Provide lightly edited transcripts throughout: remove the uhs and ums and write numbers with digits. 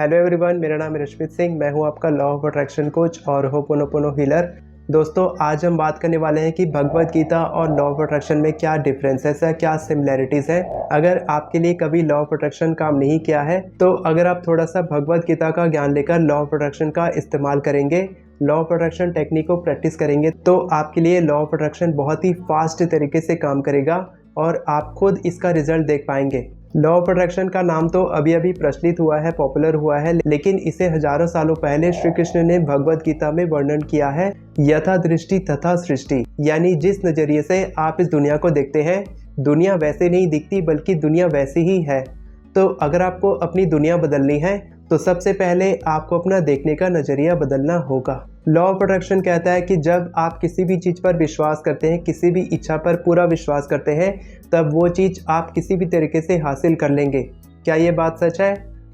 Hello everyone, मेरा नाम है रश्मित सिंह। मैं हूं आपका लॉ ऑफ अट्रैक्शन कोच और होपोनोपोनो हीलर। दोस्तों, आज हम बात करने वाले हैं कि भगवद गीता और लॉ ऑफ अट्रैक्शन में क्या डिफरेंसेस है, क्या सिमिलैरिटीज़ है। अगर आपके लिए कभी लॉ ऑफ अट्रैक्शन काम नहीं किया है तो अगर आप थोड़ा सा भगवद गीता का ज्ञान लेकर लॉ ऑफ अट्रैक्शन का इस्तेमाल करेंगे, लॉ ऑफ अट्रैक्शन टेक्निक को प्रैक्टिस करेंगे तो आपके लिए लॉ ऑफ अट्रैक्शन बहुत ही फास्ट तरीके से काम करेगा और आप खुद इसका रिजल्ट देख पाएंगे। लॉ ऑफ अट्रैक्शन का नाम तो अभी अभी प्रचलित हुआ है, पॉपुलर हुआ है, लेकिन इसे हजारों सालों पहले श्री कृष्ण ने भगवद गीता में वर्णन किया है। यथा दृष्टि तथा सृष्टि, यानी जिस नजरिए से आप इस दुनिया को देखते हैं, दुनिया वैसे नहीं दिखती बल्कि दुनिया वैसी ही है। तो अगर आपको अपनी दुनिया बदलनी है तो सबसे पहले आपको अपना देखने का नज़रिया बदलना होगा। लॉ ऑफ अट्रैक्शन कहता है कि जब आप किसी भी चीज़ पर विश्वास करते हैं, किसी भी इच्छा पर पूरा विश्वास करते हैं, तब वो चीज़ आप किसी भी तरीके से हासिल कर लेंगे। क्या ये बात सच है?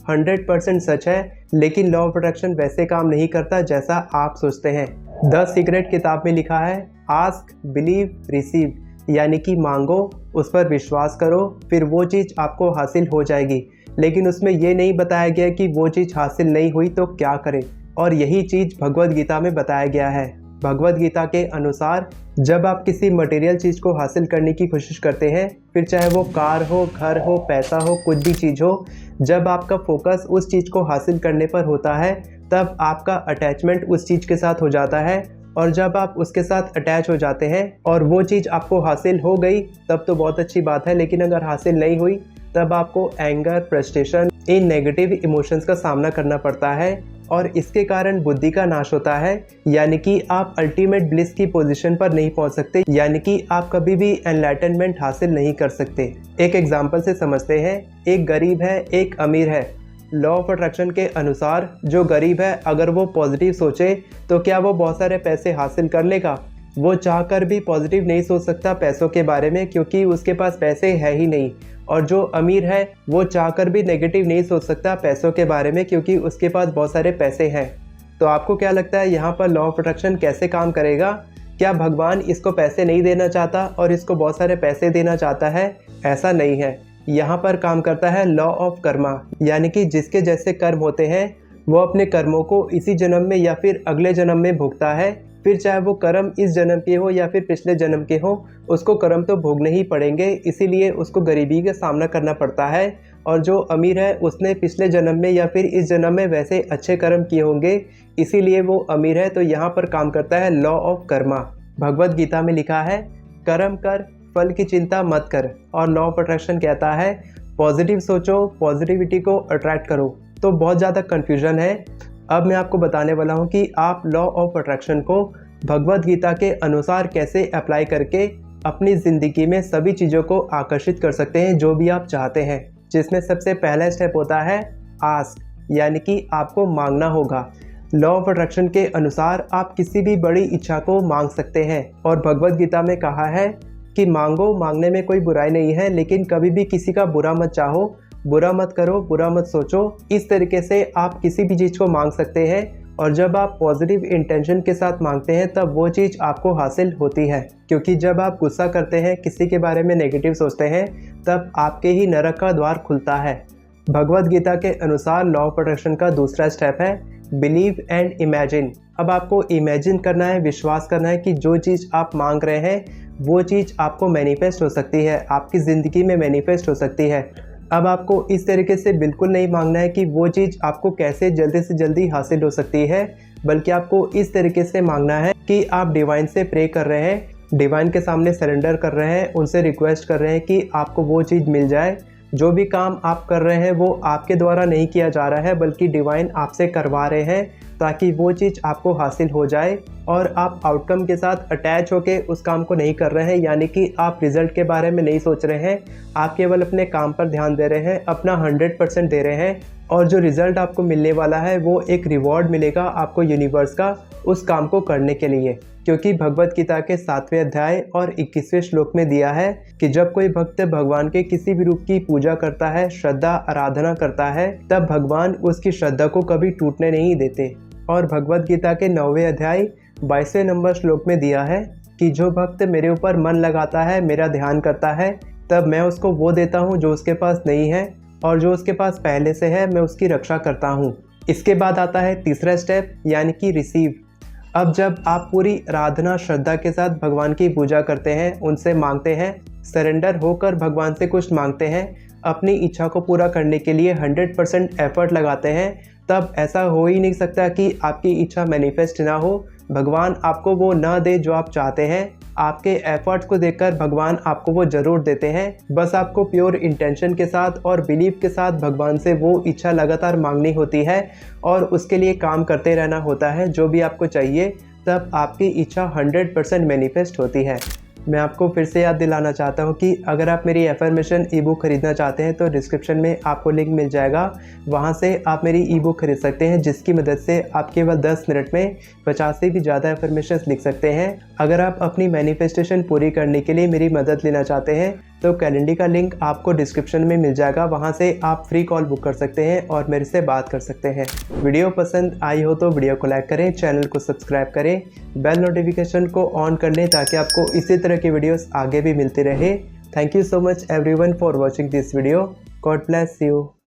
100% सच है। लेकिन लॉ ऑफ अट्रैक्शन वैसे काम नहीं करता जैसा आप सोचते हैं। द सीक्रेट किताब में लिखा है, आस्क बिलीव रिसीव, यानी कि मांगो, उस पर विश्वास करो, फिर वो चीज़ आपको हासिल हो जाएगी। लेकिन उसमें ये नहीं बताया गया कि वो चीज़ हासिल नहीं हुई तो क्या करें, और यही चीज़ भगवद गीता में बताया गया है। भगवद गीता के अनुसार जब आप किसी मटेरियल चीज़ को हासिल करने की कोशिश करते हैं, फिर चाहे वो कार हो, घर हो, पैसा हो, कुछ भी चीज़ हो, जब आपका फोकस उस चीज़ को हासिल करने पर होता है तब आपका अटैचमेंट उस चीज़ के साथ हो जाता है। और जब आप उसके साथ अटैच हो जाते हैं और वो चीज़ आपको हासिल हो गई तब तो बहुत अच्छी बात है, लेकिन अगर हासिल नहीं हुई तब आपको एंगर, फ्रस्ट्रेशन, इन नेगेटिव इमोशंस का सामना करना पड़ता है और इसके कारण बुद्धि का नाश होता है, यानी कि आप अल्टीमेट ब्लिस की पोजीशन पर नहीं पहुंच सकते, यानी कि आप कभी भी एनलाइटनमेंट हासिल नहीं कर सकते। एक एग्जांपल से समझते हैं, एक गरीब है, एक अमीर है। लॉ ऑफ अट्रैक्शन के अनुसार जो गरीब है, अगर वो पॉजिटिव सोचे तो क्या वो बहुत सारे पैसे हासिल कर लेगा? वो चाहकर भी पॉजिटिव नहीं सोच सकता पैसों के बारे में, क्योंकि उसके पास पैसे है ही नहीं। और जो अमीर है वो चाहकर भी नेगेटिव नहीं सोच सकता पैसों के बारे में, क्योंकि उसके पास बहुत सारे पैसे हैं। तो आपको क्या लगता है यहाँ पर लॉ ऑफ अट्रैक्शन कैसे काम करेगा? क्या भगवान इसको पैसे नहीं देना चाहता और इसको बहुत सारे पैसे देना चाहता है? ऐसा नहीं है। यहाँ पर काम करता है लॉ ऑफ कर्मा, यानी कि जिसके जैसे कर्म होते हैं वो अपने कर्मों को इसी जन्म में या फिर अगले जन्म में भुगता है। फिर चाहे वो कर्म इस जन्म के हो या फिर पिछले जन्म के हो, उसको कर्म तो भोगने ही पड़ेंगे, इसीलिए उसको गरीबी का सामना करना पड़ता है। और जो अमीर है उसने पिछले जन्म में या फिर इस जन्म में वैसे अच्छे कर्म किए होंगे, इसीलिए वो अमीर है। तो यहाँ पर काम करता है लॉ ऑफ कर्मा। भगवद गीता में लिखा है, कर्म कर, फल की चिंता मत कर। और लॉ ऑफ अट्रैक्शन कहता है, पॉजिटिव सोचो, पॉजिटिविटी को अट्रैक्ट करो। तो बहुत ज़्यादा कन्फ्यूजन है। अब मैं आपको बताने वाला हूँ कि आप लॉ ऑफ अट्रैक्शन को भगवद गीता के अनुसार कैसे अप्लाई करके अपनी ज़िंदगी में सभी चीज़ों को आकर्षित कर सकते हैं जो भी आप चाहते हैं। जिसमें सबसे पहला स्टेप होता है आस्क, यानी कि आपको मांगना होगा। लॉ ऑफ अट्रैक्शन के अनुसार आप किसी भी बड़ी इच्छा को मांग सकते हैं और भगवद गीता में कहा है कि मांगो, मांगने में कोई बुराई नहीं है, लेकिन कभी भी किसी का बुरा मत चाहो, बुरा मत करो, बुरा मत सोचो। इस तरीके से आप किसी भी चीज़ को मांग सकते हैं और जब आप पॉजिटिव इंटेंशन के साथ मांगते हैं तब वो चीज़ आपको हासिल होती है। क्योंकि जब आप गुस्सा करते हैं, किसी के बारे में नेगेटिव सोचते हैं, तब आपके ही नरक का द्वार खुलता है। भगवद गीता के अनुसार लॉ ऑफ अट्रैक्शन का दूसरा स्टेप है बिलीव एंड इमेजिन। अब आपको इमेजिन करना है, विश्वास करना है कि जो चीज़ आप मांग रहे हैं वो चीज़ आपको मैनिफेस्ट हो सकती है, आपकी ज़िंदगी में मैनिफेस्ट हो सकती है। अब आपको इस तरीके से बिल्कुल नहीं मांगना है कि वो चीज़ आपको कैसे जल्दी से जल्दी हासिल हो सकती है, बल्कि आपको इस तरीके से मांगना है कि आप डिवाइन से प्रे कर रहे हैं, डिवाइन के सामने सरेंडर कर रहे हैं, उनसे रिक्वेस्ट कर रहे हैं कि आपको वो चीज़ मिल जाए। जो भी काम आप कर रहे हैं वो आपके द्वारा नहीं किया जा रहा है, बल्कि डिवाइन आपसे करवा रहे हैं ताकि वो चीज़ आपको हासिल हो जाए और आप आउटकम के साथ अटैच होके उस काम को नहीं कर रहे हैं, यानी कि आप रिज़ल्ट के बारे में नहीं सोच रहे हैं, आप केवल अपने काम पर ध्यान दे रहे हैं, अपना 100% दे रहे हैं। और जो रिज़ल्ट आपको मिलने वाला है वो एक रिवॉर्ड मिलेगा आपको यूनिवर्स का उस काम को करने के लिए। क्योंकि भगवद गीता के 7वें अध्याय और 21वें श्लोक में दिया है कि जब कोई भक्त भगवान के किसी भी रूप की पूजा करता है, श्रद्धा आराधना करता है, तब भगवान उसकी श्रद्धा को कभी टूटने नहीं देते। और भगवद गीता के 9वें अध्याय 22वें नंबर श्लोक में दिया है कि जो भक्त मेरे ऊपर मन लगाता है, मेरा ध्यान करता है, तब मैं उसको वो देता हूँ जो उसके पास नहीं है और जो उसके पास पहले से है मैं उसकी रक्षा करता हूँ। इसके बाद आता है तीसरा स्टेप, यानी कि रिसीव। अब जब आप पूरी आराधना श्रद्धा के साथ भगवान की पूजा करते हैं, उनसे मांगते हैं, सरेंडर होकर भगवान से कुछ मांगते हैं, अपनी इच्छा को पूरा करने के लिए 100% एफर्ट लगाते हैं, तब ऐसा हो ही नहीं सकता कि आपकी इच्छा मैनिफेस्ट ना हो, भगवान आपको वो ना दे जो आप चाहते हैं। आपके एफर्ट्स को देखकर भगवान आपको वो ज़रूर देते हैं। बस आपको प्योर इंटेंशन के साथ और बिलीव के साथ भगवान से वो इच्छा लगातार मांगनी होती है और उसके लिए काम करते रहना होता है जो भी आपको चाहिए, तब आपकी इच्छा 100% मैनिफेस्ट होती है। मैं आपको फिर से याद दिलाना चाहता हूँ कि अगर आप मेरी एफर्मेशन ई बुक खरीदना चाहते हैं तो डिस्क्रिप्शन में आपको लिंक मिल जाएगा, वहाँ से आप मेरी ई बुक खरीद सकते हैं, जिसकी मदद से आप केवल 10 मिनट में 50 से भी ज़्यादा एफर्मेशंस लिख सकते हैं। अगर आप अपनी मैनिफेस्टेशन पूरी करने के लिए मेरी मदद लेना चाहते हैं तो कैलेंडर का लिंक आपको डिस्क्रिप्शन में मिल जाएगा, वहाँ से आप फ्री कॉल बुक कर सकते हैं और मेरे से बात कर सकते हैं। वीडियो पसंद आई हो तो वीडियो को लाइक करें, चैनल को सब्सक्राइब करें, बेल नोटिफिकेशन को ऑन कर लें ताकि आपको इसी तरह की वीडियोस आगे भी मिलती रहे। Thank you so much everyone for watching this video. God bless you.